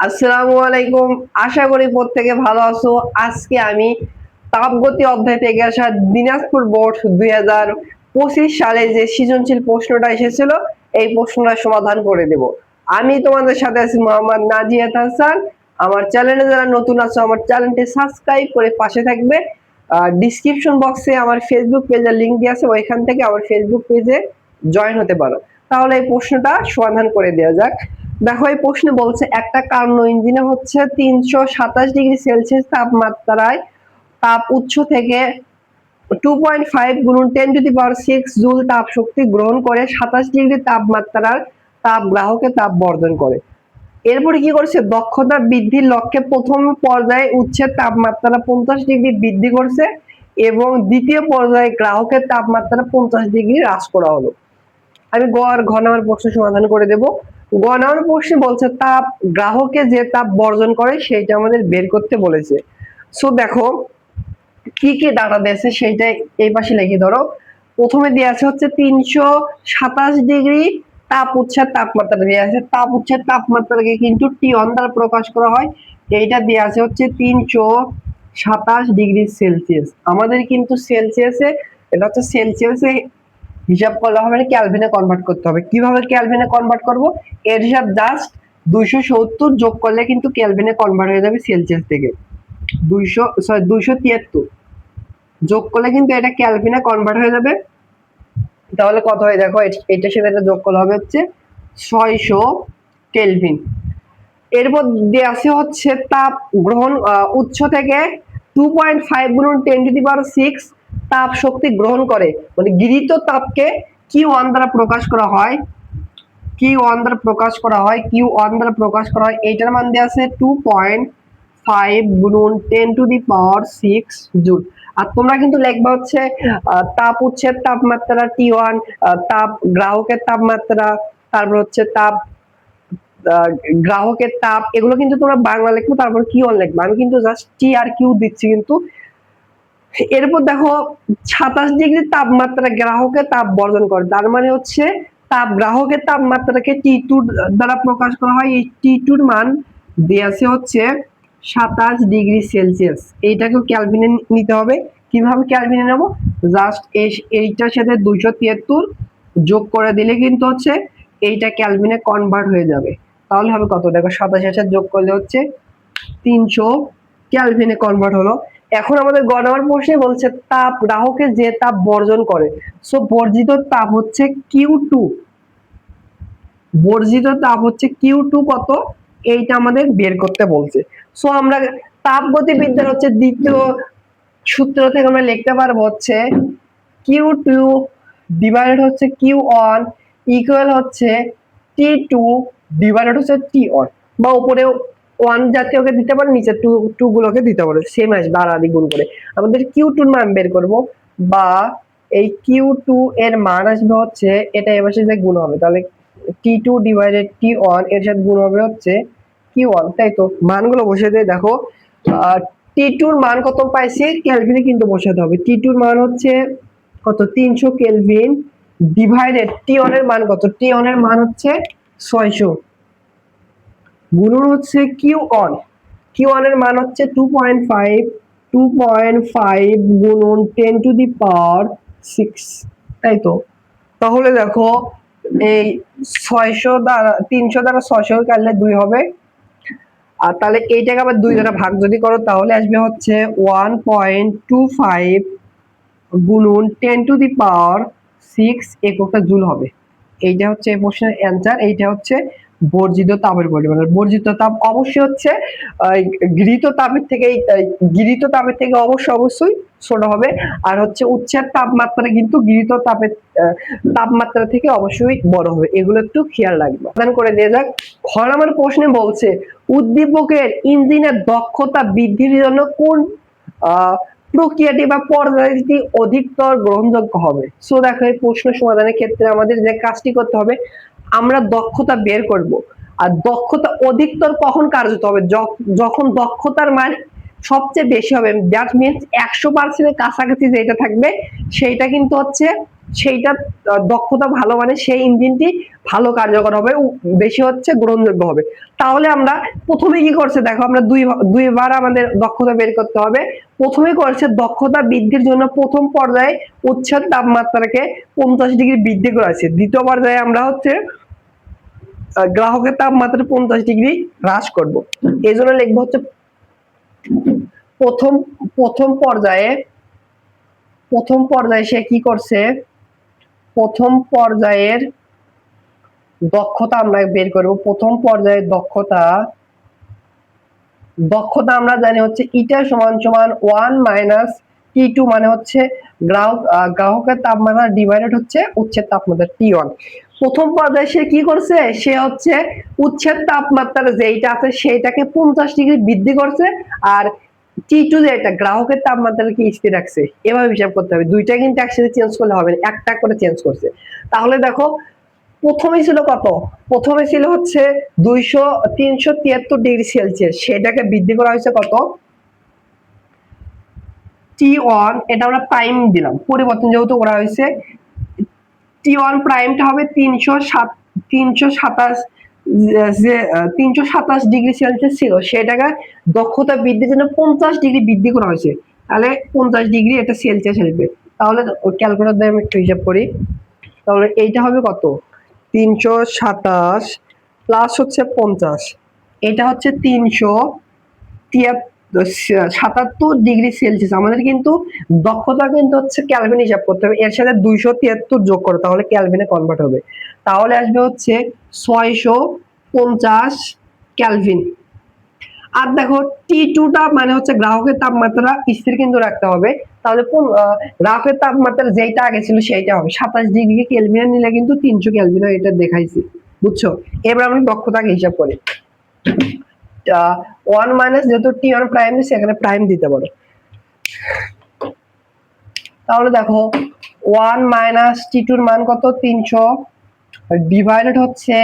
আসসালামু আলাইকুম। আশা করি প্রত্যেকে ভালো আছো। আজকে আমি তাপগতি অধ্যায় থেকে আসা দিনাজপুর বোর্ড 2025 সালে যে সৃজনশীল প্রশ্নটা এসেছিল এই প্রশ্নটা সমাধান করে দেব। আমি তোমাদের সাথে আছি মোহাম্মদ নাজিয়াত হাসান। আমার চ্যানেলে যারা নতুন আছো আমার চ্যানেলটি সাবস্ক্রাইব করে পাশে থাকবে। ডিসক্রিপশন বক্সে আমার ফেসবুক পেজের লিংক দেওয়া আছে, ওইখান থেকে আমার ফেসবুক পেজে জয়েন হতে পারো। তাহলে এই প্রশ্নটা সমাধান করে দেওয়া যাক। দেখো এই প্রশ্নে বলছে একটা কার্নো ইঞ্জিনে হচ্ছে 327 ডিগ্রি সেলসিয়াস তাপমাত্রায় তাপ উৎস থেকে 2.5 গুণন 10⁶ জুল তাপ শক্তি গ্রহণ করে 27 ডিগ্রি তাপমাত্রার তাপ গ্রাহকে তাপ বর্জন করে। এরপরে কি করছে, দক্ষতা বৃদ্ধির লক্ষ্যে প্রথম পর্যায়ে উৎসের তাপমাত্রা 50 ডিগ্রি বৃদ্ধি করছে এবং দ্বিতীয় পর্যায়ে গ্রাহকের তাপমাত্রা 50 ডিগ্রি হ্রাস করা হলো। আমি গ আর ঘ নাম্বার প্রশ্ন সমাধান করে দেব। গ নাম্বার প্রশ্নে বলছে তাপ গ্রাহকে যে তাপ বর্জন করে সেইটা আমাদের বের করতে বলেছে। সো দেখো কি কি ডাটা দিয়েছে সেইটা এই পাশে লিখে ধরো। প্রথমে দেওয়া আছে হচ্ছে 327 ডিগ্রি তাপ উৎসের তাপমাত্রা দেওয়া আছে। তাপ উৎসের তাপমাত্রাকে কিন্তু T1 দ্বারা প্রকাশ করা হয়। এইটা দেওয়া আছে হচ্ছে 327 ডিগ্রি সেলসিয়াস। আমাদের কিন্তু সেলসিয়াসে, এটা হচ্ছে সেলসিয়াসে হিসাব করলে হবে না, ক্যালভিনে কনভার্ট করতে হবে। কিভাবে ক্যালভিনে কনভার্ট করব? এর হিসাব জাস্ট 270 যোগ করলে কিন্তু ক্যালভিনে কনভার্ট হয়ে যাবে সেলসিয়াস থেকে। 273 যোগ করলে কিন্তু এটা ক্যালভিনে কনভার্ট হয়ে যাবে। তাহলে কত হয় দেখো, এটার সাথে এটা যোগ করলে হবে হচ্ছে 600 কেলভিন। এরপর দেওয়া আছে হচ্ছে তাপ গ্রহণ উৎস থেকে 2.5 গুণন 10⁶ তাপ শক্তি গ্রহণ করে, মানে গৃহীত তাপকে Q1 দ্বারা প্রকাশ করা হয়। Q1 দ্বারা প্রকাশ করা হয়, Q1 দ্বারা প্রকাশ করা হয়। এইটার মান দেওয়া আছে 2.5 গুণন 10⁶ জুল। আর তোমরা কিন্তু লিখবা হচ্ছে তাপ উৎসের তাপমাত্রা T1, তাপ গ্রাহকের তাপমাত্রা, তারপর হচ্ছে তাপ গ্রাহকের তাপ, এগুলো কিন্তু তোমরা বাংলা লিখবো, তারপর Q1 লিখবা। আমি কিন্তু জাস্ট T আর Q দিচ্ছি কিন্তু। এরপর দেখো 27 ডিগ্রি তাপমাত্রা গ্রাহকের তাপ বর্জন করে, তার মানে হচ্ছে তাপ গ্রাহকের তাপমাত্রাকে T2 দ্বারা প্রকাশ করা হয়। এই T2 এর মান দেয়া আছে হচ্ছে 27 ডিগ্রি সেলসিয়াস। এইটাকেও ক্যালভিনে নিতে হবে। কিভাবে ক্যালভিনে নেব? জাস্ট এইটার সাথে 273 যোগ করে দিলে কিন্তু হচ্ছে এইটা ক্যালভিনে কনভার্ট হয়ে যাবে। তাহলে হবে কত দেখো, 27 সাথে যোগ করলে হচ্ছে 300 ক্যালভিনে কনভার্ট হলো। এখন আমাদের গ নাম্বার প্রশ্নে বলছে তাপ গ্রাহকে যে তাপ বর্জন করে। সো বর্জিত তাপ হচ্ছে Q2। বর্জিত তাপ হচ্ছে Q2 কত, এইটা আমাদের বের করতে বলছে। সো আমরা তাপগতিবিদ্যার হচ্ছে দ্বিতীয় সূত্র থেকে আমরা লিখতে পারবো হচ্ছে Q2 ডিভাইডেড হচ্ছে Q1 ইকুয়াল হচ্ছে T2 ডিভাইডেড হচ্ছে T1, বা উপরে 1 জাতীয়কে দিতে পারে, নিচে 2 গুলোকে দিতে পারে, সেম আসবে আর আদি গুণ করে। আমাদের Q2 এর মান বের করব, বা এই Q2 এর মান আসবে হচ্ছে এটা এবার সাথে গুণ হবে, তাহলে T2 ডিভাইডেড T1 এর সাথে গুণ হবে হচ্ছে Q1, তাই তো? মানগুলো বসিয়ে দিয়ে দেখো T2 এর মান কত পাইছি, কেলভিনে কিন্তু বসাতে হবে। T2 এর মান হচ্ছে কত, 300 কেলভিন ডিভাইডেড T1 এর মান কত, T1 এর মান হচ্ছে 600 গুণন হচ্ছে Q1। Q1 এর মান হচ্ছে 2.5 গুণন 10⁶, তাই তো? তাহলে দেখো এই 600 দ্বারা 300 দ্বারা 600 কাটলে 2 হবে। আর তাহলে এইটাকে আবার 2 দ্বারা ভাগ যদি করো তাহলে আসবে হচ্ছে 1.25 গুণন 10⁶ এককটা জুল হবে। এইটা হচ্ছে এই প্রশ্নের অ্যান্সার। এইটা হচ্ছে বর্জিত তাপের পরিমাণ। বর্জিত তাপ অবশ্যই হচ্ছে গৃহীত তাপের থেকে অবশ্যই ছোট হবে। আর হচ্ছে উৎসের তাপমাত্রা কিন্তু গৃহীত তাপমাত্রা থেকে অবশ্যই বড় হবে। এগুলো একটু খেয়াল রাখবে। সমাধান করে দিয়ে যাক। খ নাম্বার প্রশ্নে বলছে উদ্দীপকের ইঞ্জিনের দক্ষতা বৃদ্ধির জন্য কোন প্রক্রিয়াটি বা পদ্ধতিটি অধিকতর গ্রহণযোগ্য হবে। সো দেখো এই প্রশ্ন সমাধানের ক্ষেত্রে আমাদের যে কাজটি করতে হবে, আমরা দক্ষতা বের করব। আর দক্ষতা অধিকতর কখন কার্যত হবে, যখন দক্ষতার মান সবচেয়ে বেশি হবে, দ্যাট মিন্স 100% এর কাছাকাছি যেটা থাকবে সেইটা কিন্তু হচ্ছে সেইটা দক্ষতা ভালো মানে সেই ইঞ্জিনটি ভালো কার্যকর হবে, বেশি হচ্ছে গ্রহণযোগ্য হবে। তাহলে আমরা প্রথমে কি করছে দেখো, আমরা দুইবার আমাদের দক্ষতা বের করতে হবে। প্রথমে করছে দক্ষতা বৃদ্ধির জন্য প্রথম পর্যায়ে উচ্ছেদ তাপমাত্রাকে 50 ডিগ্রি বৃদ্ধি করা হয়েছে। দ্বিতীয় পর্যায়ে আমরা হচ্ছে গ্রাহকের তাপমাত্রা 50 ডিগ্রি হ্রাস করব। এই জন্য লিখবো হচ্ছে প্রথম প্রথম পর্যায়ে প্রথম পর্যায়ে সে কি করছে, প্রথম পর্যায়ের দক্ষতা আমরা বের করব। প্রথম পর্যায়ের দক্ষতা আমরা জানি হচ্ছে ইটা সমান সমান 1 মাইনাস T2 মানে হচ্ছে গ্রাহকের তাপমাত্রা ডিভাইডেড হচ্ছে উচ্ছেদ তাপমাত্রা T1। প্রথম পর্যায়ে সে কি করছে, সে হচ্ছে উচ্ছেদ তাপমাত্রা যেটা আছে সেইটাকে 50 ডিগ্রি বৃদ্ধি করছে, আর T2 যেটা গ্রাহকের তাপমাত্রাকে স্থির রাখছে। এভাবে হিসাব করতে হবে, দুইটা কিন্তু একসাথে চেঞ্জ করলে হবে না, একটা করে চেঞ্জ করছে। তাহলে দেখো প্রথমে ছিল কত, প্রথমে ছিল হচ্ছে 373 ডিগ্রি সেলসিয়াস, সেটাকে বৃদ্ধি করা হয়েছে কত T1, এটা আমরা প্রাইম দিলাম, পরিবর্তন যেহেতু করা হয়েছে। T1 প্রাইমটা হবে 327 ডিগ্রি সেলসিয়াস ছিল, সেটাকে দক্ষতা বৃদ্ধির জন্য 50 ডিগ্রি বৃদ্ধি করা হয়েছে। তাহলে 50 ডিগ্রি এটা সেলসিয়াস আসবে। তাহলে ক্যালকুলেটর দিয়ে আমি একটু হিসাব করি। তাহলে এইটা হবে কত, 327 প্লাস হচ্ছে 50, এটা হচ্ছে 377 ডিগ্রি সেলসিয়াস। আমাদের কিন্তু দক্ষতা কিন্তু হচ্ছে ক্যালভিন হিসাব করতে হবে, এর সাথে 273 যোগ করো, তাহলে ক্যালভিনে কনভার্ট হবে। তাহলে আসবে হচ্ছে 650 ক্যালভিন। আর দেখো T2টা মানে হচ্ছে গ্রাহকের তাপমাত্রা স্থির কিন্তু রাখতে হবে। তাহলে গ্রাহকের তাপমাত্রা যেটা আগে ছিল সেইটা হবে 27 ডিগ্রি কেলভিনে নিলে কিন্তু 300 কেলভিন, এটা দেখাইছি, বুঝছো? এবার আমরা দক্ষতাকে হিসাব করি। 1 মাইনাস যেহেতু T1 প্রাইম দিচ্ছে, এখানে প্রাইম দিতে পারো। তাহলে দেখো 1 মাইনাস T2 এর মান কত, 300, ডিভাইডেড হচ্ছে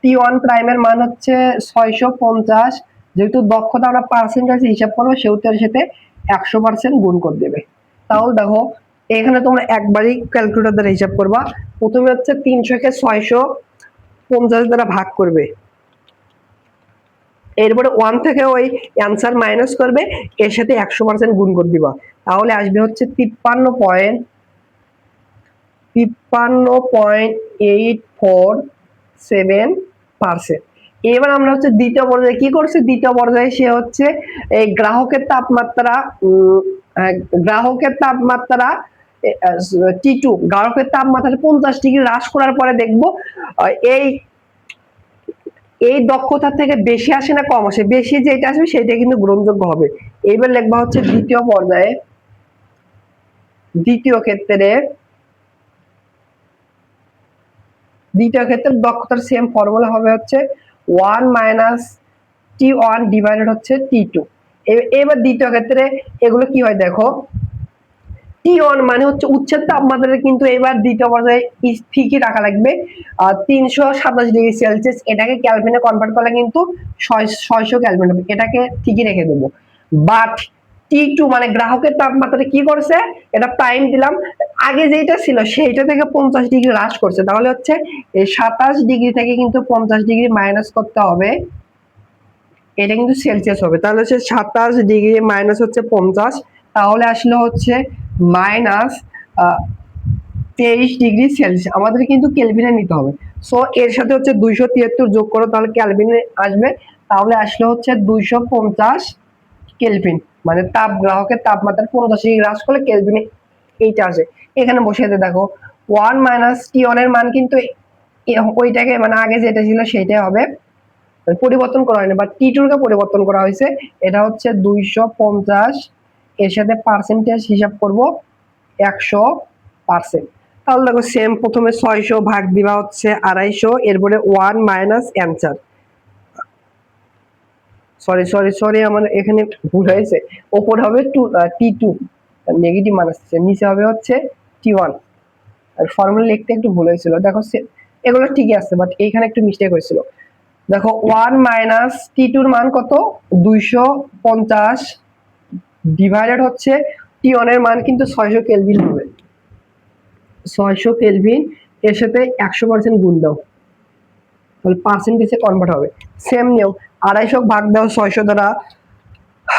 T1 প্রাইমের মান হচ্ছে 650। যেহেতু দক্ষতা আমরা পার্সেন্টেজ হিসাব করবো, সেহেতু এর সাথে 100% গুণ করে দেবে। তাহলে দেখো এখানে তোমরা একবারই ক্যালকুলেটর দ্বারা হিসাব করবা। প্রথমে হচ্ছে 300 কে 650 দ্বারা ভাগ করবে, এরপরে 1 থেকে ওই অ্যান্সার মাইনাস করবে, এর সাথে 100% গুণ করে দিবা। তাহলে আসবে হচ্ছে 53.847%। এবার আমরা হচ্ছে দ্বিতীয় পর্যায়ে কি করছি, দ্বিতীয় পর্যায়ে সে হচ্ছে এই গ্রাহকের তাপমাত্রা T2 গ্রাহকের তাপমাত্রা 50 ডিগ্রি হ্রাস করার পরে দেখবো এই দক্ষতা থেকে বেশি আসে না কম আসে, বেশি যেটা আসবে সেটা কিন্তু গ্রহণযোগ্য হবে। এইবার লিখবা হচ্ছে দ্বিতীয় পর্যায়ে, দ্বিতীয় ক্ষেত্রে দক্ষতার সেম ফর্মুলা হবে হচ্ছে 1 মাইনাস T1 ডিভাইডেড হচ্ছে T2। এবার দ্বিতীয় ক্ষেত্রে এগুলো কি হয় দেখো, T1 মানে হচ্ছে উচ্ছেদ তাপমাত্রা কিন্তু এবার দ্বিতীয় পর্যায়ে ঠিকই রাখা লাগবে 327 ডিগ্রি সেলসিয়াস, এটাকে ক্যালভিনে কনভার্ট করলে কিন্তু 600 ক্যালভিন হবে, এটাকে ঠিকই রেখে দেবো। বাট T2 মানে গ্রাহকের তাপমাত্রা কি করছে, এটা প্রাইম দিলাম, আগে যেটা ছিল সেইটা থেকে 50 ডিগ্রি হ্রাস করছে। তাহলে হচ্ছে এই 27 ডিগ্রি থেকে কিন্তু 50 ডিগ্রি মাইনাস করতে হবে, এটা কিন্তু সেলসিয়াস হবে। তাহলে হচ্ছে 27 ডিগ্রি মাইনাস হচ্ছে 50, তাহলে আসলে হচ্ছে মাইনাস 23 ডিগ্রি সেলসিয়াস। আমাদের কিন্তু কেলভিনে নিতে হবে, সো এর সাথে হচ্ছে 273 যোগ করো, তাহলে ক্যালভিনে আসবে। তাহলে আসলে হচ্ছে 250 কেলভিন, মানে গ্রাহকের তাপমাত্রা 50 ডিগ্রি হ্রাস করলে কেলভিনে এইটা আসে। এখানে বসিয়ে দেখো 1 মাইনাস T1 এর মান কিন্তু ওইটাকে মানে আগে যেটা ছিল সেইটাই হবে, পরিবর্তন করা হয়নি, বা T2 কে পরিবর্তন করা হয়েছে। এটা হচ্ছে 250, এর সাথে পার্সেন্টেজ হিসাব করব 100%। তাহলে দেখো সেম, প্রথমে 600 ভাগ দিবা হচ্ছে 250, এরপরে 1 মাইনাস অ্যান্সার, সরি আমার এখানে ভুল হয়েছে, উপর হবে T2 নেগেটিভ মান আসছে, নিচে হবে হচ্ছে T1, আর ফর্মুলা লিখতে একটু ভুল হয়েছিল। দেখো এগুলো ঠিকই আছে, বাট এইখানে একটু মিস্টেক হয়েছিল। দেখো 1 মাইনাস T2 এর মান কত, 250, ডিভাইডেড হচ্ছে T1 এর মান কিন্তু 600 কেলভিন হবে। 600 কেলভিন এর সাথে 100% গুণ দাও, তাহলে পার্সেন্টেজে কনভার্ট হবে। সেম নিয়ম, 250 ভাগ দাও 600 দ্বারা,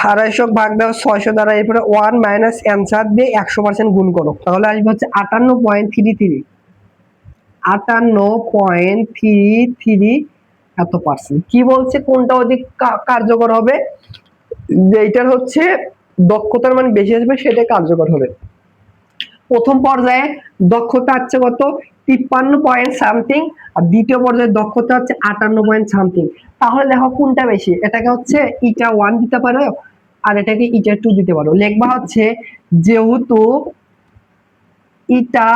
250 ভাগ দাও 600 দ্বারা, এরপরে 1 মাইনাস অ্যান্সার দিয়ে 100% গুণ করো, তাহলে আসবে হচ্ছে 58.33, 58.33 এত পার্সেন্ট। কি বলছে কোনটা অধিক কার্যকর হবে, যেটার হচ্ছে দক্ষতার মান বেশি আসবে সেটা কার্যকর হবে। প্রথম পর্যায়ে দক্ষতা হচ্ছে কত 53 পয়েন্ট সামথিং, আর দ্বিতীয় পর্যায়ে দক্ষতা হচ্ছে 58 পয়েন্ট সামথিং। তাহলে দেখো কোনটা বেশি, এটাকে হচ্ছে ইটা 1 দিতে পারো আর এটাকে ইটা 2 দিতে পারো। লিখবা হচ্ছে যেহেতু ইটা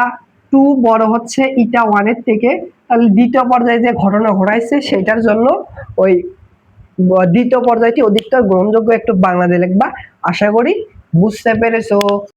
2 বড় হচ্ছে ইটা 1 এর থেকে, তাহলে দ্বিতীয় পর্যায়ে যে ঘটনা ঘটাইছে সেটার জন্য ওই দ্বিতীয় পর্যায়টি অধিকতর গ্রহণযোগ্য, একটু বাংলাতে লিখবা। আশা করি বুঝতে পেরেছো।